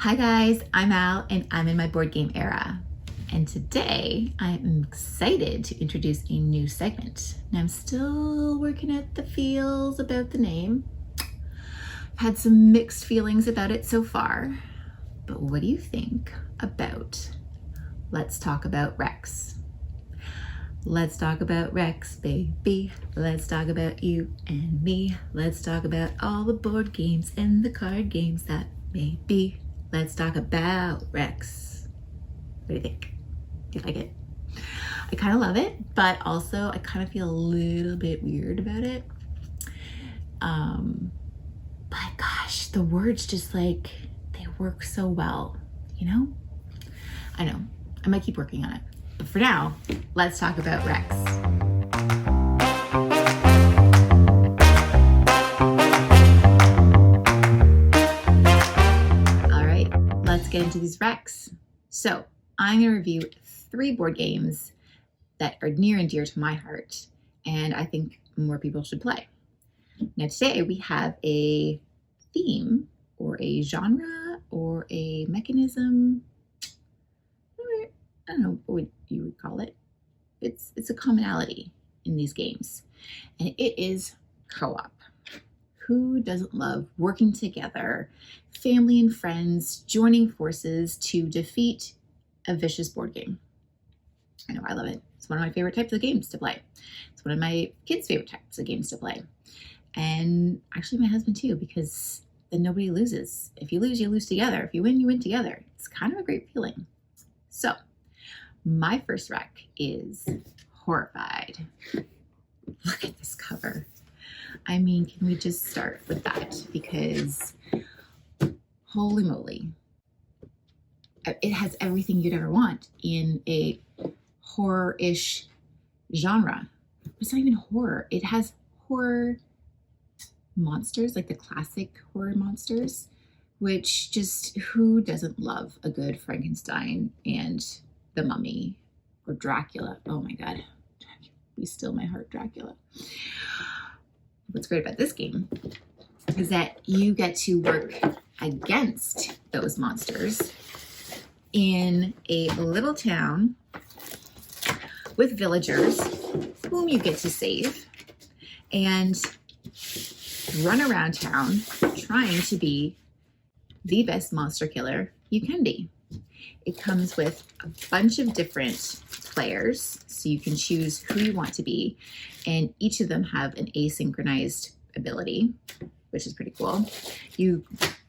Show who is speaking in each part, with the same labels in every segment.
Speaker 1: Hi guys, I'm Al and I'm in my board game era. And today I am excited to introduce a new segment. Now I'm still working out the feels about the name. I've had some mixed feelings about it so far, but what do you think about Let's Talk About Rex? Let's talk about Rex, baby. Let's talk about you and me. Let's talk about all the board games and the card games that may be. Let's talk about Rex. What do you think? Do you like it? I kind of love it, but also I kind of feel a little bit weird about it. But gosh, the words just they work so well, you know? I know, I might keep working on it. But for now, let's talk about Rex. All right, let's get into these Rex. So I'm gonna review 3 board games that are near and dear to my heart, and I think more people should play. Now today we have a theme or a genre or a mechanism, I don't know what you would call it. It's a commonality in these games, and it is co-op. Who doesn't love working together, family and friends joining forces to defeat a vicious board game? I know, I love it. It's one of my favorite types of games to play. It's one of my kids' favorite types of games to play. And actually my husband too, because then nobody loses. If you lose together. If you win together. It's kind of a great feeling. So my first rec is Horrified. Look at this cover. I mean, can we just start with that? Because holy moly, it has everything you'd ever want in a horror-ish genre. It's not even horror. It has horror monsters, like the classic horror monsters, which just, who doesn't love a good Frankenstein and the Mummy or Dracula? Oh my God, be still my heart, Dracula. What's great about this game is that you get to work against those monsters in a little town with villagers whom you get to save and run around town trying to be the best monster killer you can be. It comes with a bunch of different players, so you can choose who you want to be, and each of them have an asynchronized ability, which is pretty cool. You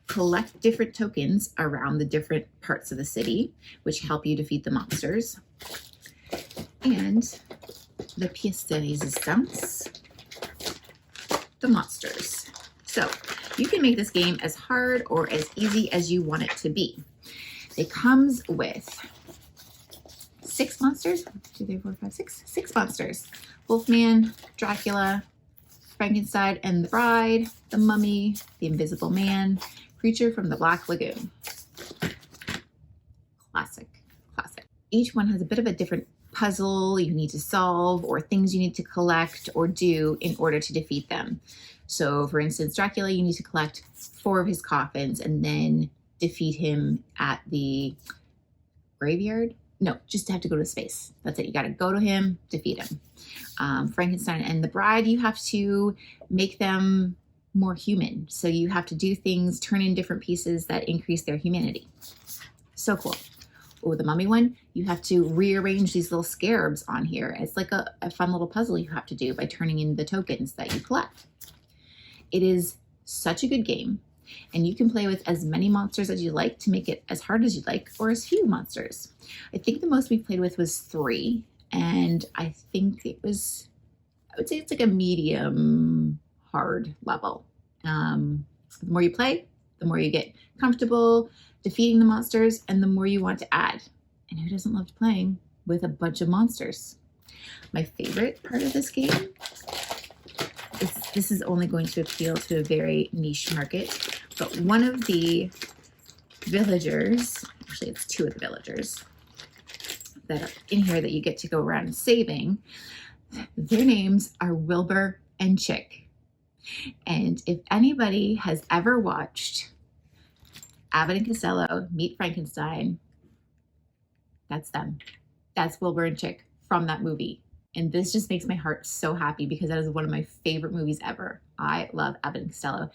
Speaker 1: collect different tokens around the different parts of the city, which help you defeat the monsters. And the pièce de résistance, the monsters. So you can make this game as hard or as easy as you want it to be. It comes with 6 monsters. 1, 2, 3, 4, 5, 6. 6 monsters. Wolfman, Dracula, Frankenstein and the Bride, the Mummy, the Invisible Man, Creature from the Black Lagoon. Classic. Each one has a bit of a different puzzle you need to solve or things you need to collect or do in order to defeat them. So for instance, Dracula, you need to collect 4 of his coffins and then defeat him at the graveyard. No, just have to go to space. That's it. You got to go to him, defeat him. Frankenstein and the Bride, you have to make them more human. So you have to do things, turn in different pieces that increase their humanity. So cool. Or the Mummy one, you have to rearrange these little scarabs on here. It's like a fun little puzzle you have to do by turning in the tokens that you collect. It is such a good game, and you can play with as many monsters as you like to make it as hard as you like, or as few monsters. I think the most we played with was 3, and I think it was, I would say it's like a medium hard level. The more you play, the more you get comfortable defeating the monsters, and the more you want to add. And who doesn't love playing with a bunch of monsters? My favorite part of this game is this is only going to appeal to a very niche market, but one of the villagers, actually it's 2 of the villagers that are in here that you get to go around saving, their names are Wilbur and Chick. And if anybody has ever watched Abbott and Costello Meet Frankenstein. That's them. That's Wilbur and Chick from that movie. And this just makes my heart so happy because that is one of my favorite movies ever. I love Abbott and Costello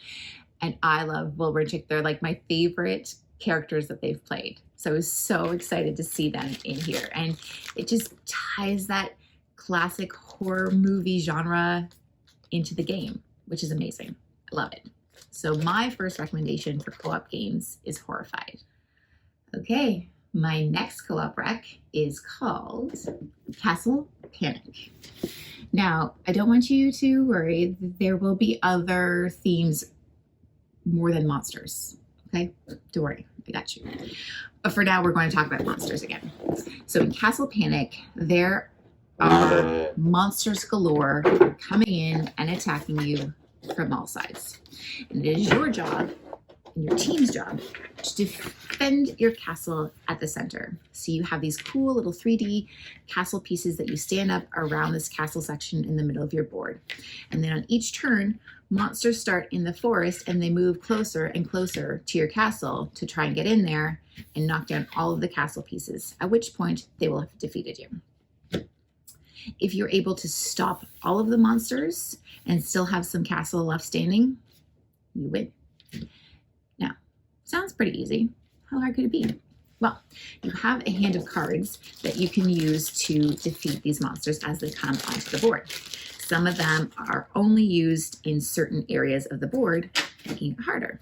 Speaker 1: and I love Wilbur and Chick. They're like my favorite characters that they've played. So I was so excited to see them in here. And it just ties that classic horror movie genre into the game, which is amazing. I love it. So my first recommendation for co-op games is Horrified. Okay, my next co-op rec is called Castle Panic. Now, I don't want you to worry. There will be other themes more than monsters. Okay, don't worry, I got you. But for now, we're going to talk about monsters again. So in Castle Panic, there are monsters galore coming in and attacking you from all sides. And it is your job and your team's job to defend your castle at the center. So you have these cool little 3D castle pieces that you stand up around this castle section in the middle of your board. And then on each turn, monsters start in the forest and they move closer and closer to your castle to try and get in there and knock down all of the castle pieces, at which point they will have defeated you. If you're able to stop all of the monsters and still have some castle left standing, you win. Now, sounds pretty easy. How hard could it be? Well, you have a hand of cards that you can use to defeat these monsters as they come onto the board. Some of them are only used in certain areas of the board, making it harder,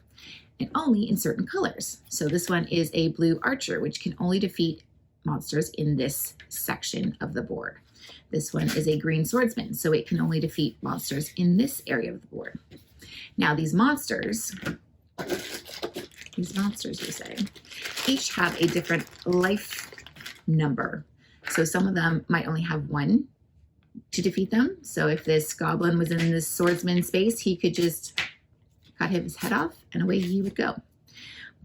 Speaker 1: and only in certain colors. So this one is a blue archer, which can only defeat monsters in this section of the board. This one is a green swordsman, so it can only defeat monsters in this area of the board. Now these monsters, you say, each have a different life number. So some of them might only have one to defeat them. So if this goblin was in this swordsman space, he could just cut his head off and away he would go.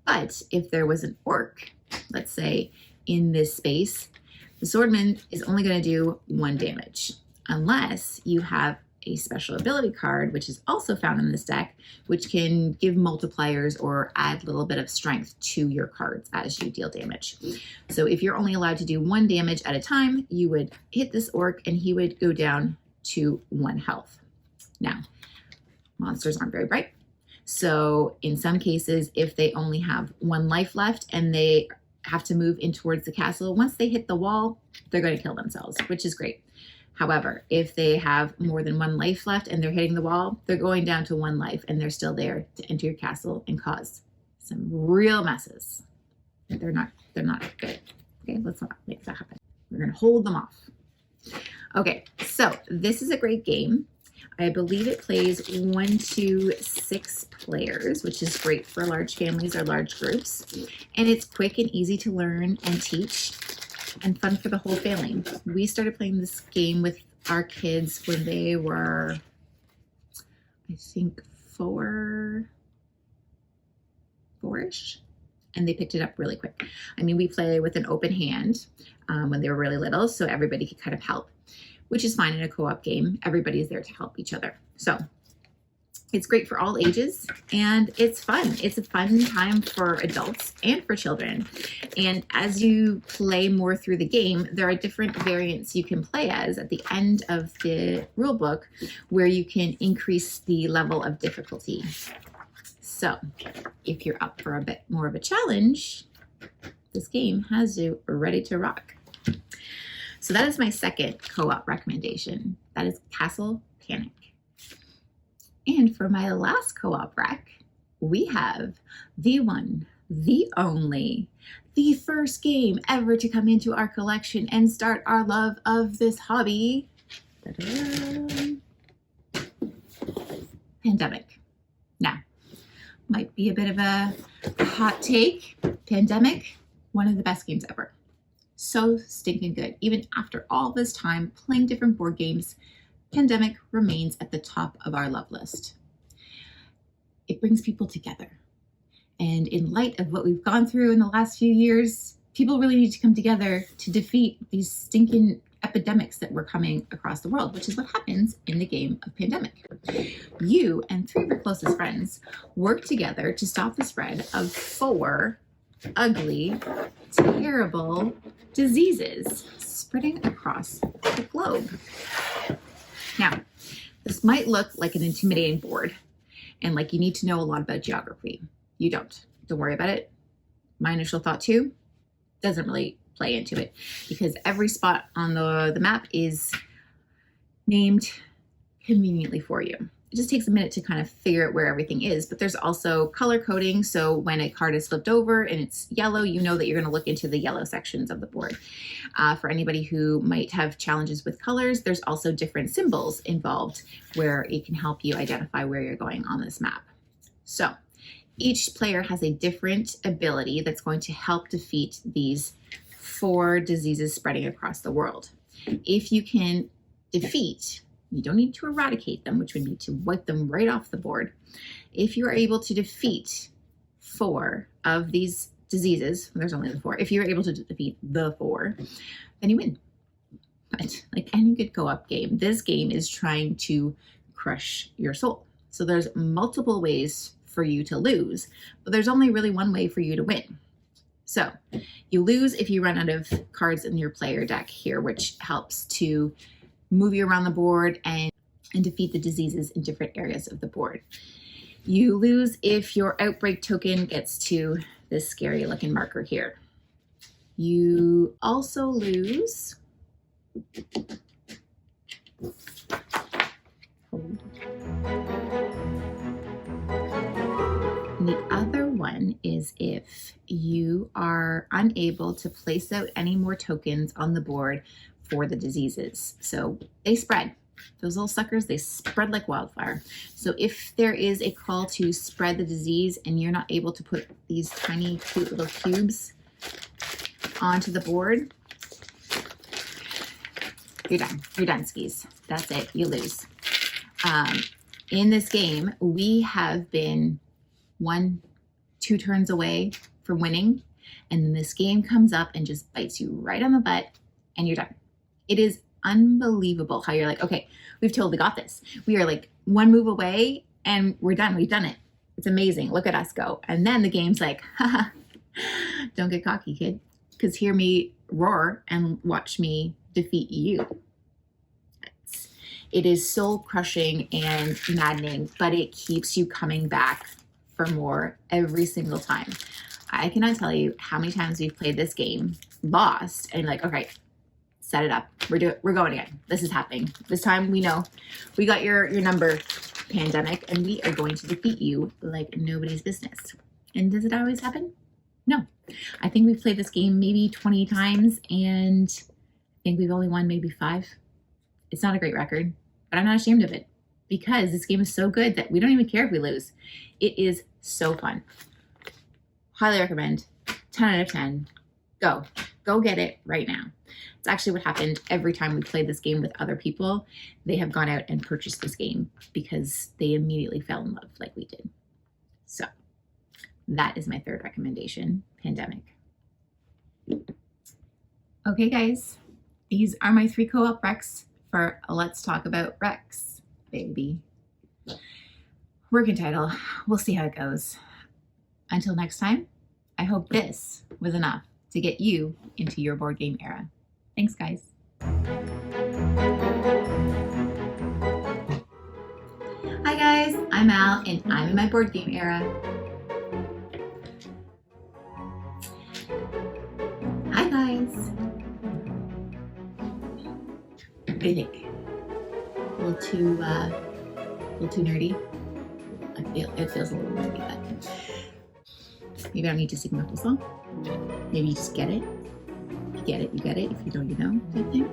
Speaker 1: But if there was an orc, let's say, in this space, the swordman is only going to do 1 damage, unless you have a special ability card, which is also found in this deck, which can give multipliers or add a little bit of strength to your cards as you deal damage. So if you're only allowed to do 1 damage at a time, you would hit this orc and he would go down to 1 health. Now, monsters aren't very bright. So in some cases, if they only have 1 life left and they have to move in towards the castle, once they hit the wall, they're going to kill themselves, which is great. However, if they have more than 1 life left and they're hitting the wall, they're going down to 1 life and they're still there to enter your castle and cause some real messes. They're not good. Okay, let's not make that happen. We're going to hold them off. Okay, so this is a great game. I believe it plays 1 to 6 players, which is great for large families or large groups. And it's quick and easy to learn and teach and fun for the whole family. We started playing this game with our kids when they were, I think, four-ish, and they picked it up really quick. I mean, we play with an open hand when they were really little, so everybody could kind of help, which is fine in a co-op game. Everybody is there to help each other. So it's great for all ages and it's fun. It's a fun time for adults and for children. And as you play more through the game, there are different variants you can play as at the end of the rule book where you can increase the level of difficulty. So if you're up for a bit more of a challenge, this game has you ready to rock. So that is my second co-op recommendation. That is Castle Panic. And for my last co-op rec, we have the one, the only, the first game ever to come into our collection and start our love of this hobby. Ta-da! Pandemic. Now, might be a bit of a hot take. Pandemic, one of the best games ever. So stinking good. Even after all this time playing different board games, Pandemic remains at the top of our love list. It brings people together. And in light of what we've gone through in the last few years, people really need to come together to defeat these stinking epidemics that were coming across the world, which is what happens in the game of Pandemic. You and 3 of your closest friends work together to stop the spread of 4 ugly, terrible diseases spreading across the globe. Now, this might look like an intimidating board and like you need to know a lot about geography. You don't. Don't worry about it. My initial thought too doesn't really play into it because every spot on the map is named conveniently for you. It just takes a minute to kind of figure out where everything is, but there's also color coding. So when a card is flipped over and it's yellow, you know that you're going to look into the yellow sections of the board. For anybody who might have challenges with colors, there's also different symbols involved where it can help you identify where you're going on this map. So each player has a different ability that's going to help defeat these 4 diseases spreading across the world. If you can defeat, you don't need to eradicate them, which would need to wipe them right off the board. If you are able to defeat 4 of these diseases, there's only the 4, if you're able to defeat the 4, then you win. But like any good co-op game, this game is trying to crush your soul. So there's multiple ways for you to lose, but there's only really one way for you to win. So you lose if you run out of cards in your player deck here, which helps to move you around the board and defeat the diseases in different areas of the board. You lose if your outbreak token gets to this scary looking marker here. You also lose the other one is if you are unable to place out any more tokens on the board for the diseases. So they spread. Those little suckers, they spread like wildfire. So if there is a call to spread the disease and you're not able to put these tiny cute little cubes onto the board, you're done. You're done, skis. That's it. You lose. In this game, we have been 1-2 turns away from winning, and then this game comes up and just bites you right on the butt, and you're done. It is unbelievable how you're like, okay, we've totally got this. We are like 1 move away, and we're done. We've done it. It's amazing. Look at us go. And then the game's like, haha, don't get cocky, kid, because hear me roar and watch me defeat you. It is soul crushing and maddening, but it keeps you coming back for more every single time. I cannot tell you how many times we've played this game, lost, and like, okay, set it up. We're going again. This is happening. This time we know we got your number, Pandemic, and we are going to defeat you like nobody's business. And does it always happen? No. I think we've played this game maybe 20 times, and I think we've only won maybe 5. It's not a great record, but I'm not ashamed of it because this game is so good that we don't even care if we lose. It is so fun. Highly recommend. 10 out of 10. Go get it right now. It's actually what happened every time we played this game with other people. They have gone out and purchased this game because they immediately fell in love like we did. So that is my 3rd recommendation, Pandemic. Okay, guys, these are my 3 co-op recs for Let's Talk About Recs, baby. Working title. We'll see how it goes. Until next time, I hope this was enough to get you into your board game era. Thanks, guys. Hi, guys. I'm Al, and I'm in my board game era. Hi, guys. What do you think? A little too nerdy? It feels a little nerdy, but maybe I don't need to sing the whole song. Maybe you just get it. You get it. If you don't, you know, type thing.